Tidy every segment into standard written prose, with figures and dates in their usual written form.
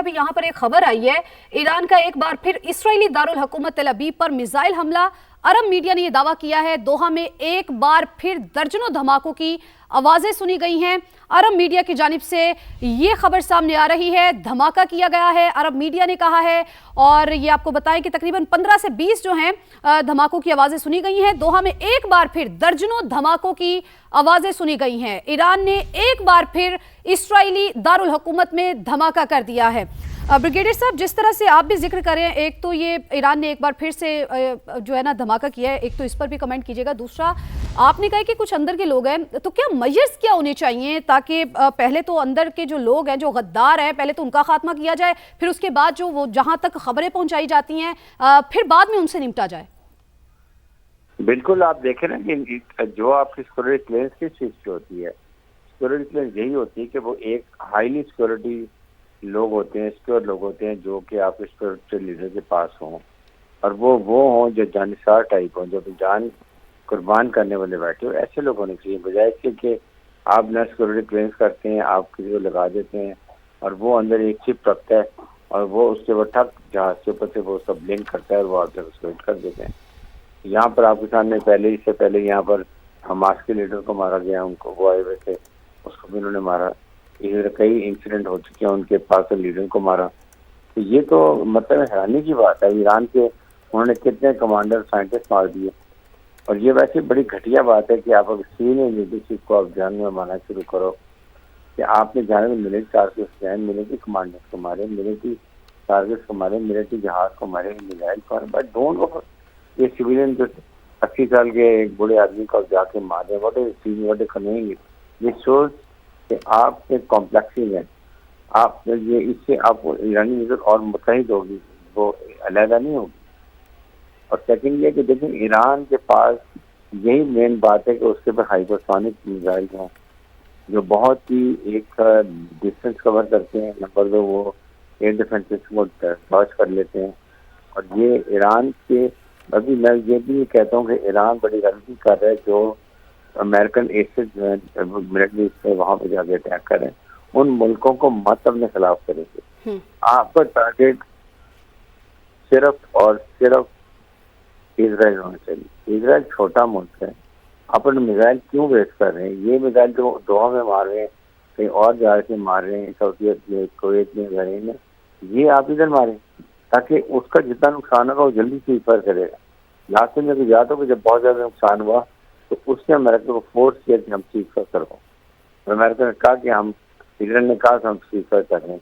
अभी यहाँ पर एक खबर आई है, ईरान का एक बार फिर इसराइली दारुल हुकूमत तेल अवीव पर मिसाइल हमला। अरब मीडिया ने यह दावा किया है, दोहा में एक बार फिर दर्जनों धमाकों की आवाजें सुनी गई हैं। अरब मीडिया की जानिब से ये खबर सामने आ रही है, धमाका किया गया है, अरब मीडिया ने कहा है। और ये आपको बताएं कि तकरीबन 15 से 20 जो हैं धमाकों की आवाजें सुनी गई हैं। दोहा में एक बार फिर दर्जनों धमाकों की आवाजें सुनी गई हैं। ईरान ने एक बार फिर इसराइली दारुल हुकूमत में धमाका कर दिया है। ब्रिगेडियर साहब, जिस तरह से आप भी जिक्र करें, एक तो ये ईरान ने एक बार फिर से जो है ना धमाका किया है, एक तो इस पर भी कमेंट कीजिएगा। दूसरा, आपने कहा कि कुछ अंदर के लोग हैं, तो क्या मेजर्स क्या होने चाहिए ताकि पहले तो अंदर के जो लोग हैं, जो गद्दार हैं, पहले तो उनका खात्मा किया जाए, फिर उसके बाद जो वो जहां तक खबरें पहुंचाई जाती हैं फिर बाद में उनसे निपटा जाए? बिल्कुल, आप देखें ना कि जो आपकी सिक्योरिटी क्लियरेंस किस चीज की होती है, सिक्योरिटी क्लियरेंस यही होती है कि वो एक हाईली सिक्योरिटी लोग होते हैं, सिक्योर लोग होते हैं जो कि आपके सिक्योरिटी लीडर के पास हों, और वो हों जो जानिसार टाइप हों, जो जान कुर्बान करने वाले बैठे हो। ऐसे लोग होने चाहिए, बजाय इसके कि आप ना सिक्योरिटी क्लियरेंस करते हैं, आप किसी को लगा देते हैं और वो अंदर एक चिप रखता है और वो उसके ऊपर ठक जहाज के ऊपर से वो सब लिंक करता है और वो आपसे उसको हिट कर देते हैं। यहाँ पर आपके सामने इससे पहले यहाँ पर हमास के लीडर को मारा गया, उनको वो आए हुए थे, उसको भी उन्होंने मारा। इधर कई इंसिडेंट हो चुके हैं, उनके पास लीडर को मारा। तो ये तो मतलब हैरानी की बात है, ईरान के उन्होंने कितने कमांडर साइंटिस्ट मार दिए। और ये वैसे बड़ी घटिया बात है कि आप अगर सीनियर लीडरशिप को आप ध्यान में माना शुरू करो कि आपने जाने में मिलिट्री टारगेट्स जो है, मिलिट्री कमांडर्स को मारे, मिलिट्री टारगेट्स को मारे, मिलिट्री जहाज को मारे, मिसाइल को मारे, बट डोंट ये सिविलियन जो 80 साल के एक बूढ़े आदमी को जाके मारे, व्हाट इज कन्वेइंग इट, ये शोज कि आप एक कॉम्प्लेक्सिंग है। आप ये इससे आपको ईरानी लीडर और मुतहिद होगी, वो अलहदा नहीं होगी। और सेकंड ये कि देखें, ईरान के पास यही मेन बात है कि उसके पास हाइपरसोनिक मिसाइल हैं जो बहुत ही एक डिस्टेंस कवर करते हैं। नंबर 2, वो एयर डिफेंस सिस्टम को लॉन्च कर लेते हैं। और ये ईरान के, अभी मैं ये भी कहता हूँ कि ईरान बड़ी गलती कर रहा है जो अमेरिकन एसेट जो है मिलिट्री से वहाँ पर जाके अटैक करें। उन मुल्कों को मत अपने खिलाफ करेंगे। आपका टारगेट सिर्फ और सिर्फ इजराइल होना चाहिए। इजराइल छोटा मुल्क है, अपन मिसाइल क्यों वेस्ट कर रहे हैं? ये मिसाइल जो दोहा में मार रहे हैं, कहीं और जा के मार रहे हैं, सऊदी में, कुवैत में, बहरीन में, ये आप इधर मारें ताकि उसका जितना नुकसान होगा वो जल्दी से रिपेयर करेगा। लास्ट में जब याद हो कि जब बहुत ज्यादा नुकसान हुआ तो उसने अमेरिका को फोर्स किया कि हम सीज करो। अमेरिका ने कहा कि हम, इजराइल ने कहा कि हम सीज कर रहे हैं।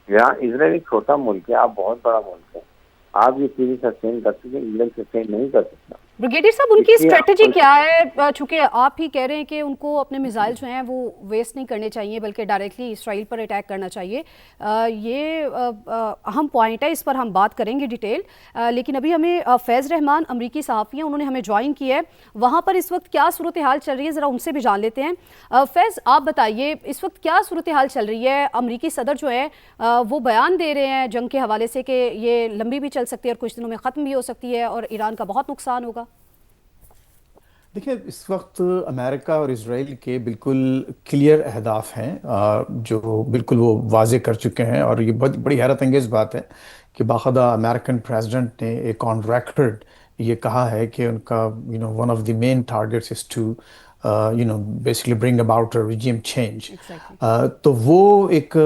यहाँ इजराइल एक छोटा मुल्क है, आप बहुत बड़ा मुल्क है, आप ये चीजें सस्टेन कर सकते हैं, इजराइल सस्टेन नहीं कर सकता। ब्रिगेडियर साहब, उनकी स्ट्रेटजी क्या है? चूंकि आप ही कह रहे हैं कि उनको अपने मिसाइल जो हैं वो वेस्ट नहीं करने चाहिए बल्कि डायरेक्टली इसराइल पर अटैक करना चाहिए। ये अहम पॉइंट है, इस पर हम बात करेंगे डिटेल। लेकिन अभी हमें फैज़ रहमान अमरीकी सहाफ़ी हैं, उन्होंने हमें ज्वाइन किया है। वहाँ पर इस वक्त क्या सूरत हाल चल रही है, ज़रा उनसे भी जान लेते हैं। फैज़, आप बताइए इस वक्त क्या सूरत हाल चल रही है? अमरीकी सदर जो है वो बयान दे रहे हैं जंग के हवाले से कि ये लंबी भी चल सकती है और कुछ दिनों में ख़त्म भी हो सकती है और ईरान का बहुत नुकसान होगा। देखिए, इस वक्त अमेरिका और इजराइल के बिल्कुल क्लियर अहदाफ हैं जो बिल्कुल वो वाजे कर चुके हैं। और ये बहुत बड़ी हैरत अंगेज़ बात है कि बाकायदा अमेरिकन प्रेसिडेंट ने एक ऑन रिकॉर्ड ये कहा है कि उनका one of the main targets is to basically bring about a regime change. तो वो एक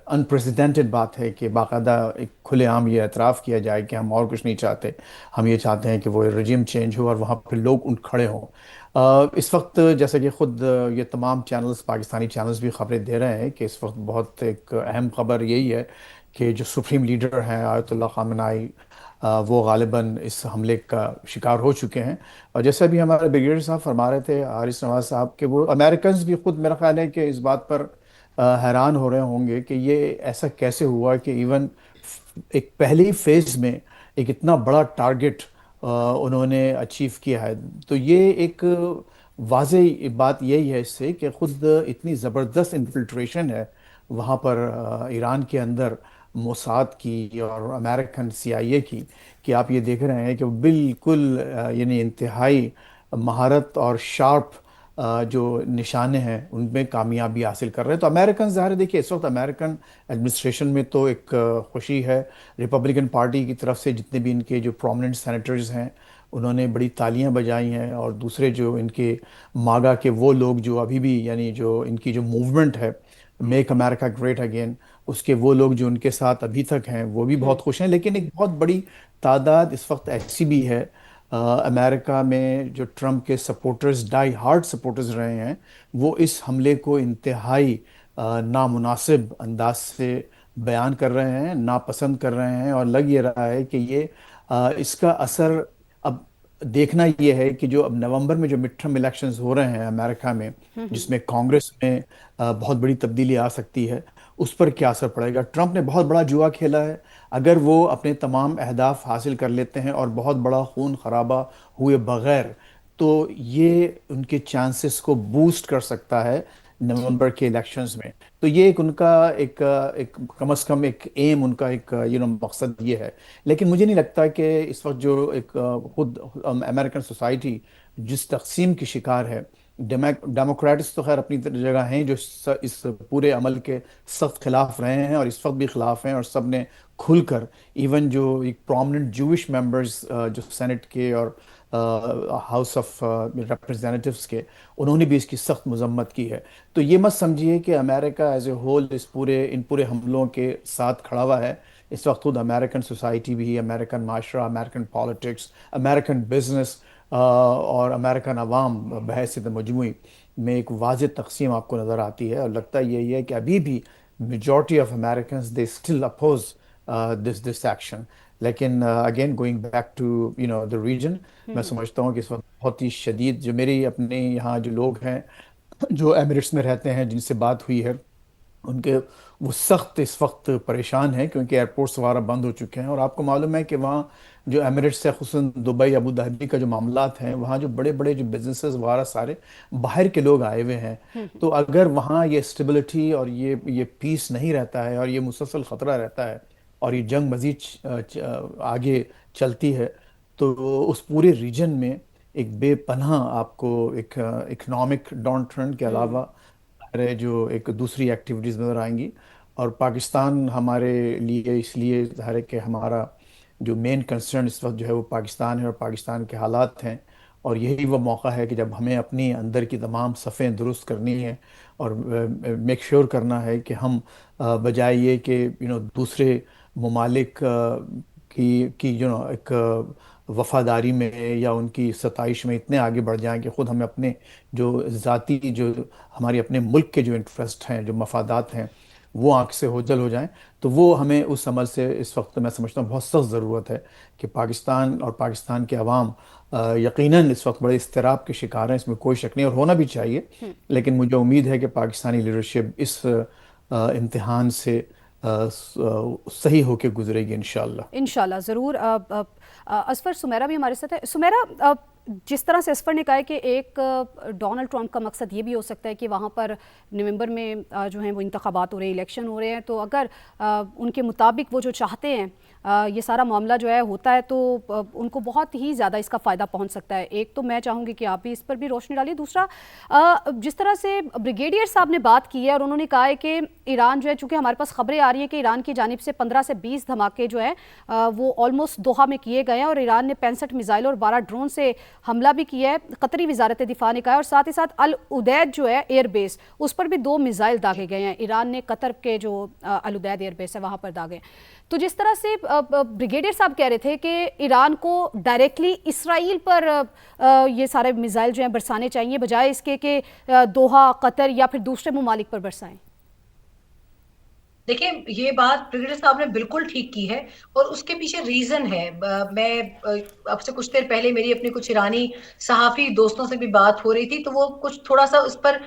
अनप्रेसिडेंटेड बात है कि बाकायदा एक खुलेआम ये एतराफ़ किया जाए कि हम और कुछ नहीं चाहते, हम ये चाहते हैं कि वो रिजीम चेंज हो और वहाँ पे लोग उठ खड़े हों। इस वक्त जैसे कि ख़ुद ये तमाम चैनल्स, पाकिस्तानी चैनल्स भी ख़बरें दे रहे हैं कि इस वक्त बहुत एक अहम ख़बर यही है कि जो सुप्रीम लीडर हैं आयतुल्लाह ख़ामेनी, वो गालिबन इस हमले का शिकार हो चुके हैं। और जैसे भी हमारे ब्रिगेडियर साहब फरमा रहे थे, हारिस नवाज साहब, के वो अमेरिकन्स भी खुद मेरा ख्याल है कि इस बात पर हैरान हो रहे होंगे कि ये ऐसा कैसे हुआ कि इवन एक पहली फेज में एक इतना बड़ा टारगेट उन्होंने अचीव किया है। तो ये एक वाज़ेह बात यही है इससे कि खुद इतनी ज़बरदस्त इन्फिल्ट्रेशन है वहाँ पर ईरान के अंदर मोसाद की और अमेरिकन CIA की, कि आप ये देख रहे हैं कि बिल्कुल यानी इंतहाई महारत और शार्प जो निशाने हैं उनमें कामयाबी हासिल कर रहे हैं। तो अमेरिकन ज़ाहिर है, देखिए इस वक्त अमेरिकन एडमिनिस्ट्रेशन में तो एक खुशी है। रिपब्लिकन पार्टी की तरफ से जितने भी इनके जो प्रोमिनेंट सेनेटर्स हैं उन्होंने बड़ी तालियां बजाई हैं, और दूसरे जो इनके मागा के वो लोग जो अभी भी, यानी जो इनकी जो मूवमेंट है मेक अमेरिका ग्रेट अगेन, उसके वो लोग जो उनके साथ अभी तक हैं वो भी बहुत खुश हैं। लेकिन एक बहुत बड़ी तादाद इस वक्त ऐसी भी है अमेरिका में जो ट्रम्प के सपोर्टर्स, डाई हार्ड सपोर्टर्स रहे हैं, वो इस हमले को इंतहाई नामुनासिब अंदाज से बयान कर रहे हैं, नापसंद कर रहे हैं, और लग ये रहा है कि ये इसका असर अब देखना ये है कि जो अब नवंबर में जो मिड टर्म इलेक्शंस हो रहे हैं अमेरिका में, जिसमें कांग्रेस में बहुत बड़ी तब्दीली आ सकती है, उस पर क्या असर पड़ेगा। ट्रंप ने बहुत बड़ा जुआ खेला है। अगर वो अपने तमाम अहदाफ हासिल कर लेते हैं और बहुत बड़ा खून खराबा हुए बगैर, तो ये उनके चांसेस को बूस्ट कर सकता है नवंबर के इलेक्शंस में। तो ये एक उनका एक कम से कम एक एम, उनका एक मकसद ये है। लेकिन मुझे नहीं लगता कि इस वक्त जो एक खुद अमेरिकन सोसाइटी जिस तकसीम की शिकार है, डेमोक्रेट्स तो खैर अपनी जगह हैं जो इस पूरे अमल के सख्त खिलाफ रहे हैं और इस वक्त भी खिलाफ हैं, और सब ने खुलकर, इवन जो एक प्रोमिनेंट जूविश मेंबर्स जो सेनेट के और हाउस ऑफ रिप्रेजेंटेटिव्स के, उन्होंने भी इसकी सख्त मजम्मत की है। तो ये मत समझिए कि अमेरिका एज ए होल इन पूरे हमलों के साथ खड़ा हुआ है। इस वक्त खुद अमेरिकन सोसाइटी भी, अमेरिकन माशरा, अमेरिकन पॉलिटिक्स, अमेरिकन बिजनेस और अमेरिकन अवाम बहैसियत मजमूई में एक वाज़ेह तक़सीम आपको नज़र आती है। और लगता यही है कि अभी भी majority of American they still oppose this action. लेकिन again going back to the reason, मैं समझता हूँ कि इस वक्त बहुत ही शदीद, जो मेरी अपने यहाँ जो लोग हैं जो एमिरेट्स में रहते हैं जिनसे बात हुई है, उनके वो सख्त इस वक्त परेशान हैं क्योंकि एयरपोर्ट्स वगैरह बंद हो चुके हैं। और आपको मालूम है कि वहाँ जो एमिरेट्स से, खुसूसन दुबई, अबू धाबी का जो मामलात हैं, वहाँ जो बड़े बड़े जो बिजनेसेस वगैरह सारे बाहर के लोग आए हुए हैं। तो अगर वहाँ ये स्टेबिलिटी और ये पीस नहीं रहता है और ये मुसलसल ख़तरा रहता है और ये जंग मज़ीद आगे चलती है, तो उस पूरे रीजन में एक बेपनाह आपको एक इकोनॉमिक डाउन टर्न के अलावा अरे जो एक दूसरी एक्टिविटीज़ नज़र आएंगी। और पाकिस्तान हमारे लिए इसलिए ज़ाहिर है कि हमारा जो मेन कंसर्न इस वक्त जो है वो पाकिस्तान है और पाकिस्तान के हालात हैं। और यही वो मौका है कि जब हमें अपनी अंदर की तमाम सफ़ें दुरुस्त करनी है और मेक श्योर करना है कि हम बजाय ये कि दूसरे ममालिक की एक वफादारी में या उनकी सताइश में इतने आगे बढ़ जाएं कि ख़ुद हमें अपने जो ज़ाती, जो हमारी अपने मुल्क के जो इंटरेस्ट हैं, जो मफादात हैं, वो आंख से ओझल हो जाएं। तो वो हमें उस अमल से इस वक्त मैं समझता हूँ बहुत सख्त ज़रूरत है कि पाकिस्तान और पाकिस्तान के अवाम यकीनन इस वक्त बड़े इस्तिराब के शिकार हैं, इसमें कोई शक नहीं और होना भी चाहिए। लेकिन मुझे उम्मीद है कि पाकिस्तानी लीडरशिप इस इम्तिहान से सही होके गुजरेगी इंशाल्लाह। इंशाल्लाह ज़रूर। असफर, सुमेरा भी हमारे साथ है। सुमेरा, जिस तरह से असफर ने कहा है कि एक डोनाल्ड ट्रंप का मकसद ये भी हो सकता है कि वहाँ पर नवंबर में जो हैं वो इंतखाबात हो रहे हैं, इलेक्शन हो रहे हैं, तो अगर उनके मुताबिक वो जो चाहते हैं ये सारा मामला जो है होता है तो उनको बहुत ही ज़्यादा इसका फ़ायदा पहुंच सकता है। एक तो मैं चाहूँगी कि आप भी इस पर भी रोशनी डालिए। दूसरा, जिस तरह से ब्रिगेडियर साहब ने बात की है और उन्होंने कहा है कि ईरान जो है, चूँकि हमारे पास खबरें आ रही हैं कि ईरान की जानिब से 15 से 20 धमाके जो है वो ऑलमोस्ट दोहा में किए गए हैं और ईरान ने 65 मिसाइल और 12 ड्रोन से हमला भी किया है, कतरी वजारत दिफा ने कहा है। और साथ ही साथ अल उदैद जो है एयरबेस, उस पर भी 2 मिसाइल दागे गए हैं। ईरान ने कतर के जो अल उदैद एयरबेस है वहाँ पर दागे। तो जिस तरह से ब्रिगेडियर साहब कह रहे थे कि ईरान को डायरेक्टली इसराइल पर ये सारे मिसाइल जो हैं बरसाने चाहिए बजाय इसके कि दोहा, कतर या फिर दूसरे ममालिक पर बरसाएं। देखिए, ये बात ब्रिगेडियर साहब ने बिल्कुल ठीक की है और उसके पीछे रीजन है। मैं अब से कुछ देर पहले मेरी अपने कुछ ईरानी सहाफी दोस्तों से भी बात हो रही थी, तो वो कुछ थोड़ा सा उस पर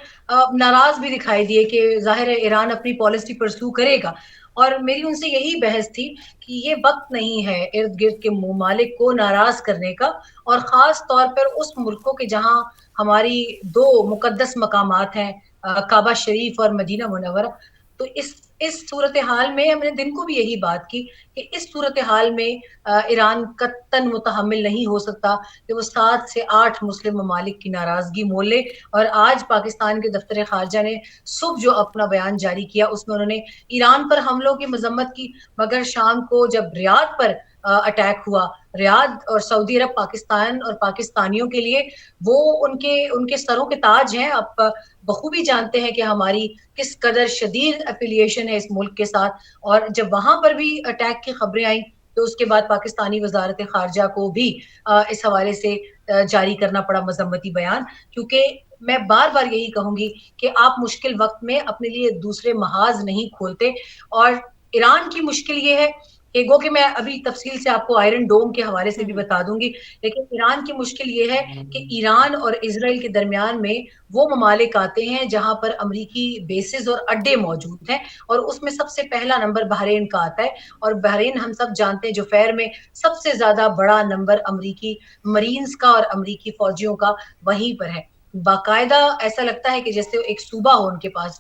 नाराज भी दिखाई दिए कि जाहिर है ईरान अपनी पॉलिसी परस्यू करेगा। और मेरी उनसे यही बहस थी कि ये वक्त नहीं है इर्द गिर्द के ममालिक को नाराज करने का, और खास तौर पर उस मुल्कों के जहां हमारी 2 मुकद्दस मकामात हैं, काबा शरीफ और मदीना मुनव्वरा, تو اس صورتحال میں ہم نے دن کو بھی یہی بات کی کہ اس صورتحال میں ایران قطعاً متحمل نہیں ہو سکتا کہ وہ 7 سے 8 مسلم ممالک کی ناراضگی مول لے. اور آج پاکستان کے دفتر خارجہ نے صبح جو اپنا بیان جاری کیا اس میں انہوں نے ایران پر حملوں کی مذمت کی، مگر شام کو جب ریاض پر اٹیک ہوا، ریاض اور سعودی عرب پاکستان اور پاکستانیوں کے لیے وہ ان کے سروں کے تاج ہیں. آپ بخوبی جانتے ہیں کہ ہماری کس قدر شدید ایفیلیشن ہے اس ملک کے ساتھ، اور جب وہاں پر بھی اٹیک کی خبریں آئیں تو اس کے بعد پاکستانی وزارت خارجہ کو بھی اس حوالے سے جاری کرنا پڑا مذمتی بیان. کیونکہ میں بار بار یہی کہوں گی کہ آپ مشکل وقت میں اپنے لیے دوسرے محاذ نہیں کھولتے. اور ایران کی مشکل یہ ہے کہ گو کہ میں ابھی تفصیل سے آپ کو آئرن ڈوم کے حوالے سے بھی بتا دوں گی، لیکن ایران کی مشکل یہ ہے کہ ایران اور اسرائیل کے درمیان میں وہ ممالک آتے ہیں جہاں پر امریکی بیسز اور اڈے موجود ہیں، اور اس میں سب سے پہلا نمبر بحرین کا آتا ہے. اور بحرین ہم سب جانتے ہیں جو فیر میں سب سے زیادہ بڑا نمبر امریکی مرینز کا اور امریکی فوجیوں کا وہیں پر ہے. باقاعدہ ایسا لگتا ہے کہ جیسے ایک صوبہ ہو ان کے پاس.